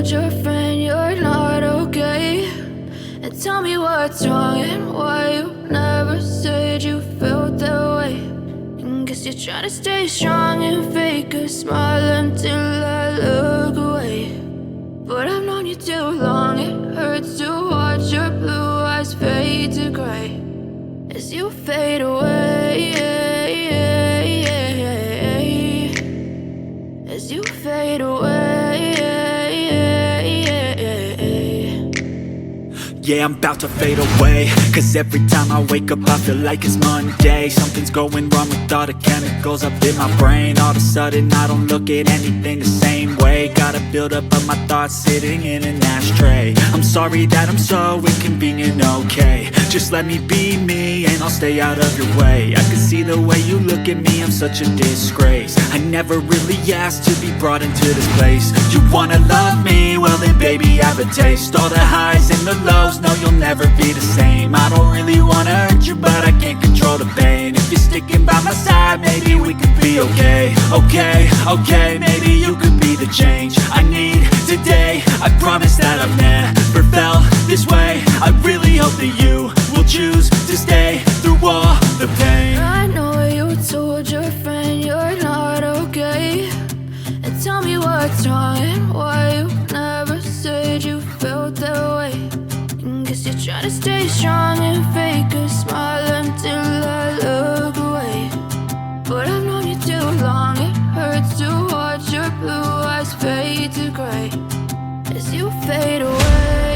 told your friend you're not okay? And tell me what's wrong and why you never said you felt that way. And guess you're trying to stay strong and fake a smile until I look away. But I've known you too long, it hurts to watch your blue eyes fade to gray as you fade away, as you fade away. Yeah, I'm about to fade away, cause every time I wake up I feel like it's Monday. Something's going wrong with all the chemicals up in my brain. All of a sudden I don't look at anything the same way. Got a build-up of my thoughts sitting in an ashtray. I'm sorry that I'm so inconvenient, okay? Just let me be me and I'll stay out of your way. I can see the way you look at me, I'm such a disgrace. I never really asked to be brought into this place. You wanna love me? Well then baby, have a taste. All the highs and the lows, no, you'll never be the same. I don't really wanna hurt you, but I can't control the pain. If you're sticking by my side, maybe we could be okay. Okay, maybe you could be the change I need today. I promise that I've never felt this way. I really hope that you will choose to stay through all the pain. I know you told your friend you're not okay. And tell me what's wrong and why you never said you felt that way. Guess you're trying to stay strong and fake a smile until I look away. But I've known you too long, it hurts to watch your blue eyes fade to gray as you fade away.